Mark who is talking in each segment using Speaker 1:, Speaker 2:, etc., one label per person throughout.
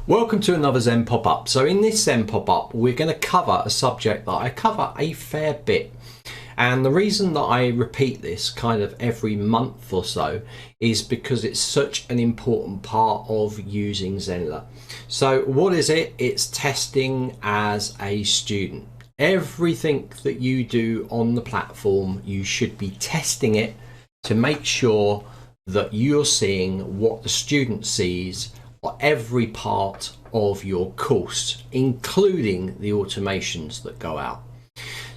Speaker 1: Welcome to another Zen pop-up. So in this Zen pop-up, we're going to cover a subject that I cover a fair bit. And the reason that I repeat this kind of every month or so is because it's such an important part of using Zenler. So what is it? It's testing as a student. Everything that you do on the platform, you should be testing it to make sure that you're seeing what the student sees for every part of your course, including the automations that go out.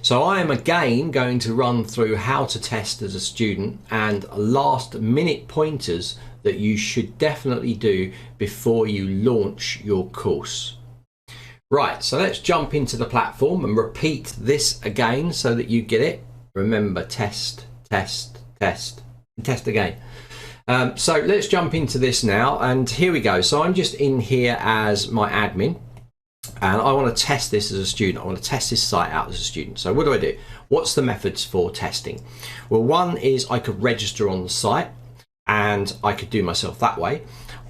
Speaker 1: So I am again going to run through how to test as a student and last minute pointers that you should definitely do before you launch your course. Right, so let's jump into the platform and repeat this again so that you get it. Remember, test, test, test, and test again. So let's jump into this now, and here we go. So I'm just in here as my admin, and I want to test this as a student. I want to test this site out as a student. So what do? What's the methods for testing? Well, one is I could register on the site, and I could do myself that way.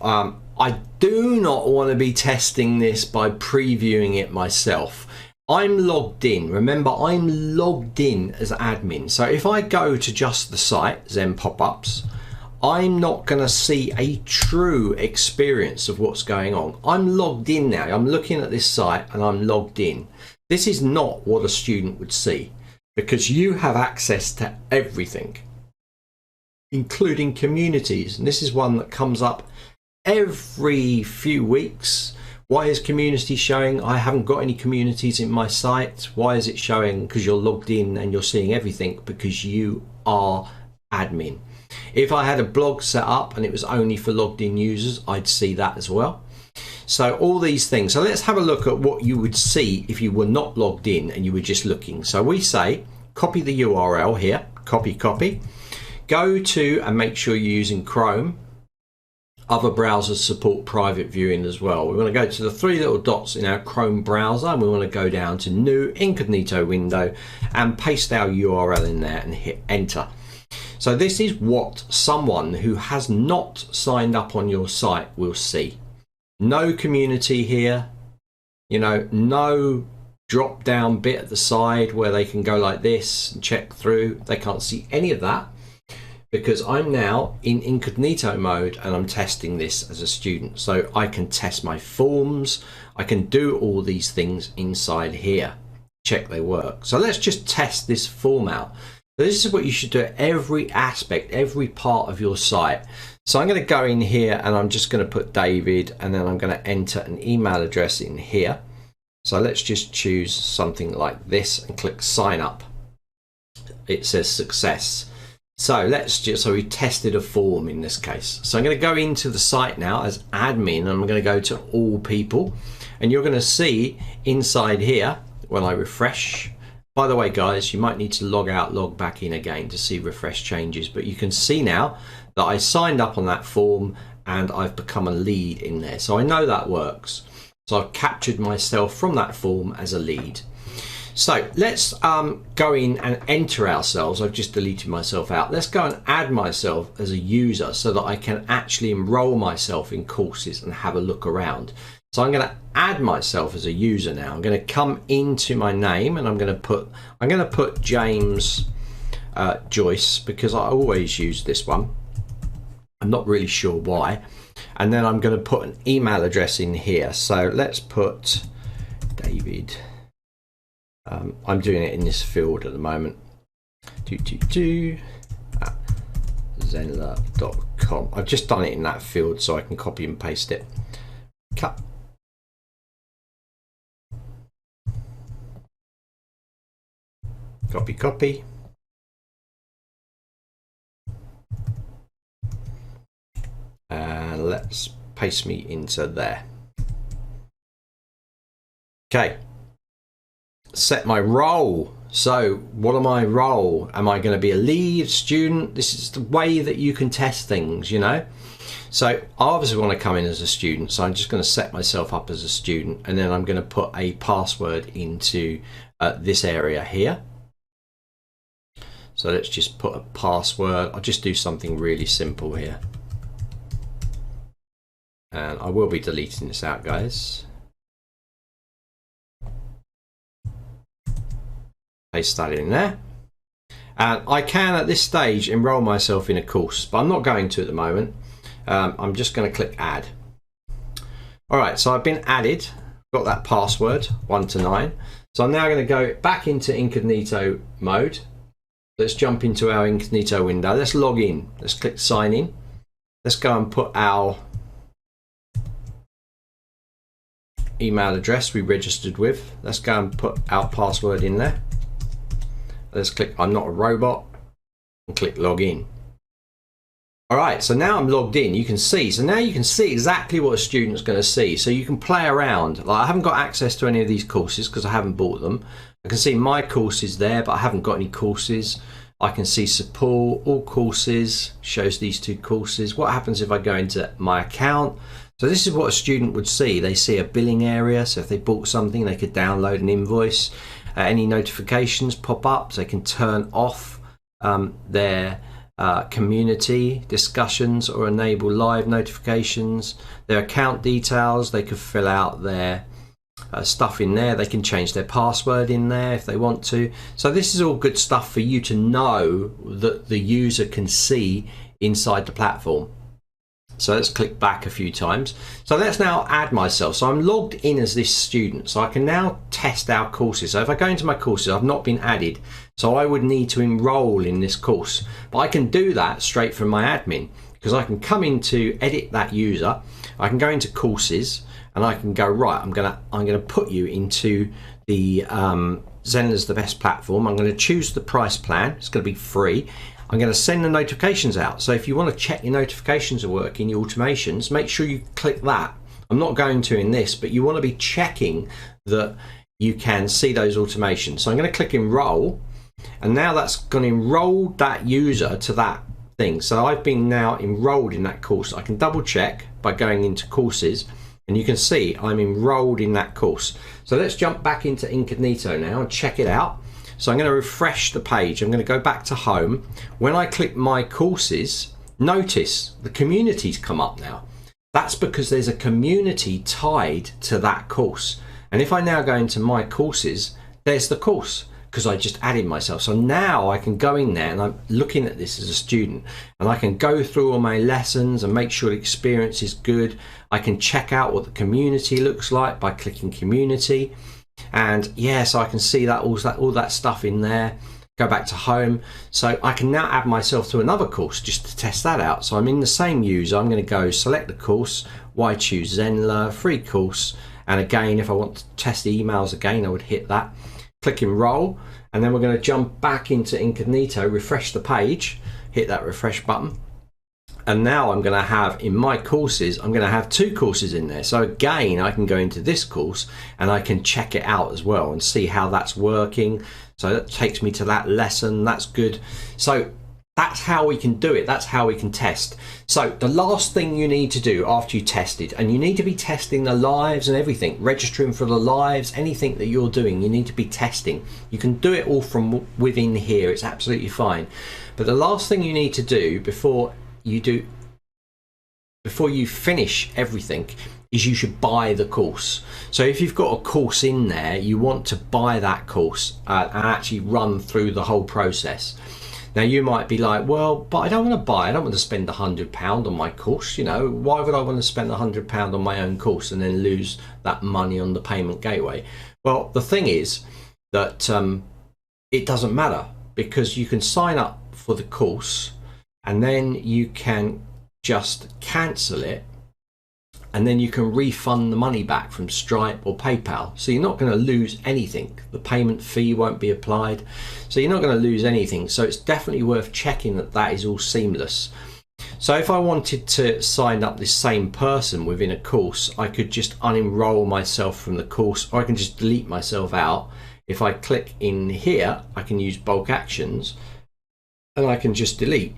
Speaker 1: I do not want to be testing this by previewing it myself. I'm logged in. Remember, I'm logged in as admin. So if I go to just the site, Zen Pop-Ups, I'm not going to see a true experience of what's going on. I'm logged in now. I'm looking at this site and I'm logged in. This is not what a student would see because you have access to everything, including communities. And this is one that comes up every few weeks. Why is community showing? I haven't got any communities in my site. Why is it showing? Because you're logged in and you're seeing everything because you are admin. If I had a blog set up and it was only for logged in users, I'd see that as well. So all these things. So let's have a look at what you would see if you were not logged in and you were just looking. So we say, copy the URL here, copy. Go to and make sure you're using Chrome. Other browsers support private viewing as well. We want to go to the three little dots in our Chrome browser and we want to go down to New Incognito Window and paste our URL in there and hit enter. So this is what someone who has not signed up on your site will see. No community here, no drop down bit at the side where they can go like this and check through. They can't see any of that because I'm now in incognito mode and I'm testing this as a student. So I can test my forms. I can do all these things inside here. Check they work. So let's just test this form out. This is what you should do at every aspect, every part of your site. So I'm going to go in here and I'm just going to put David and then I'm going to enter an email address in here. So let's just choose something like this and click sign up. It says success. So we tested a form in this case. So I'm going to go into the site now as admin and I'm going to go to all people and you're going to see inside here when I refresh. By the way, guys, you might need to log out, log back in again to see refresh changes, but you can see now that I signed up on that form and I've become a lead in there. So I know that works. So I've captured myself from that form as a lead. So let's go in and enter ourselves. I've just deleted myself out. Let's go and add myself as a user so that I can actually enroll myself in courses and have a look around. So I'm going to add myself as a user now. I'm going to come into my name and I'm going to put James Joyce because I always use this one. I'm not really sure why. And then I'm going to put an email address in here. So let's put David. I'm doing it in this field at the moment. At Zenler.com. I've just done it in that field so I can copy and paste it. Cut. Copy. And let's paste me into there. Okay. Set my role. So what am I role? Am I going to be a lead, student? This is the way that you can test things, So I obviously want to come in as a student. So I'm just going to set myself up as a student and then I'm going to put a password into this area here. So let's just put a password. I'll just do something really simple here. And I will be deleting this out, guys. Paste that in there. And I can at this stage enroll myself in a course, but I'm not going to at the moment. I'm just going to click add. All right, so I've been added, got that password 1 to 9. So I'm now going to go back into incognito mode. Let's jump into our incognito window. Let's log in. Let's click sign in. Let's go and put our email address we registered with. Let's go and put our password in there. Let's click I'm not a robot and click log in. All right, so now I'm logged in. You can see, so now you can see exactly what a student's going to see. So you can play around. Like, I haven't got access to any of these courses because I haven't bought them. I can see my courses there, but I haven't got any courses. I can see support, all courses, shows these 2 courses. What happens if I go into my account? So this is what a student would see. They see a billing area. So if they bought something, they could download an invoice. Any notifications pop up, so they can turn off their community discussions or enable live notifications. Their account details, they could fill out their stuff in there. They can change their password in there if they want to. So this is all good stuff for you to know that the user can see inside the platform. So let's click back a few times. So let's now add myself. So I'm logged in as this student. So I can now test our courses. So if I go into my courses, I've not been added. So I would need to enroll in this course. But I can do that straight from my admin because I can come into edit that user. I can go into courses and I can go, right, I'm gonna put you into the Zenler's the best platform. I'm going to choose the price plan. It's going to be free. I'm going to send the notifications out. So if you want to check your notifications are working, your automations, make sure you click that. I'm not going to in this, but you want to be checking that you can see those automations. So I'm going to click enroll, and now that's going to enroll that user to that thing. So I've been now enrolled in that course. I can double check by going into courses, and you can see I'm enrolled in that course. So let's jump back into Incognito now and check it out. So I'm going to refresh the page. I'm going to go back to home. When I click my courses, notice the communities come up now. That's because there's a community tied to that course. And if I now go into my courses, there's the course because I just added myself. So now I can go in there and I'm looking at this as a student and I can go through all my lessons and make sure the experience is good. I can check out what the community looks like by clicking community. And yeah, so I can see that all that stuff in there. Go back to home. So I can now add myself to another course just to test that out. So I'm in the same user. I'm going to go select the course, 𝗬𝗎𝗄 free course. And again, if I want to test the emails again, I would hit that, click enroll, and then we're going to jump back into Incognito, refresh the page, hit that refresh button. And now I'm going to have in my courses, I'm going to have 2 courses in there. So again, I can go into this course and I can check it out as well and see how that's working. So that takes me to that lesson. That's good. So that's how we can do it. That's how we can test. So the last thing you need to do after you tested, and you need to be testing the lives and everything, registering for the lives, anything that you're doing, you need to be testing. You can do it all from within here. It's absolutely fine. But the last thing you need to do before you finish everything is you should buy the course. So if you've got a course in there, you want to buy that course and actually run through the whole process. Now you might be like, well, but I don't want to buy, I don't want to spend £100 on my course. You know, why would I want to spend £100 on my own course and then lose that money on the payment gateway? Well, the thing is that it doesn't matter, because you can sign up for the course and then you can just cancel it, and then you can refund the money back from Stripe or PayPal. So you're not going to lose anything. The payment fee won't be applied. So you're not going to lose anything. So it's definitely worth checking that that is all seamless. So if I wanted to sign up this same person within a course, I could just unenroll myself from the course, or I can just delete myself out. If I click in here, I can use bulk actions and I can just delete.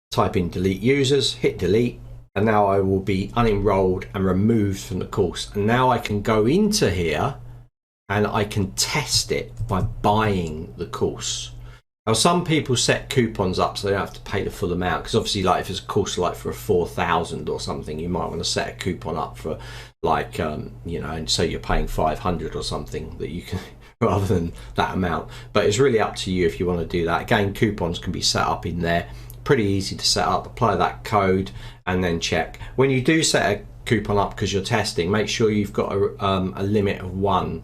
Speaker 1: Type in delete users, hit delete, and now I will be unenrolled and removed from the course. And now I can go into here and I can test it by buying the course. Now, some people set coupons up so they don't have to pay the full amount, because obviously, like if it's a course like for a 4,000 or something, you might want to set a coupon up for like you know, and so you're paying 500 or something that you can rather than that amount. But it's really up to you if you want to do that. Again, coupons can be set up in there, pretty easy to set up. Apply that code and then check. When you do set a coupon up because you're testing, make sure you've got a limit of 1.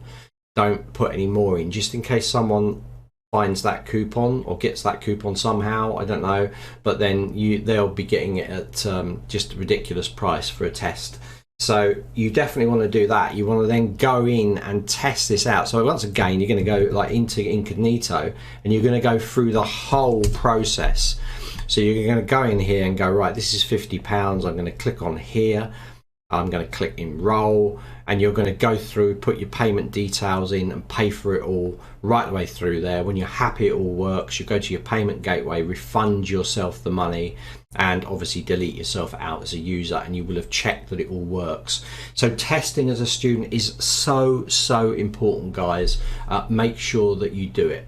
Speaker 1: Don't put any more in, just in case someone finds that coupon or gets that coupon somehow, I don't know, but then they'll be getting it at just a ridiculous price for a test. So you definitely want to do that. You want to then go in and test this out. So once again, you're going to go like into incognito and you're going to go through the whole process. So you're going to go in here and go, right, this is £50. I'm going to click on here. I'm going to click enroll, and you're going to go through, put your payment details in and pay for it all right the way through there. When you're happy it all works, you go to your payment gateway, refund yourself the money, and obviously delete yourself out as a user, and you will have checked that it all works. So testing as a student is so important, guys. Make sure that you do it.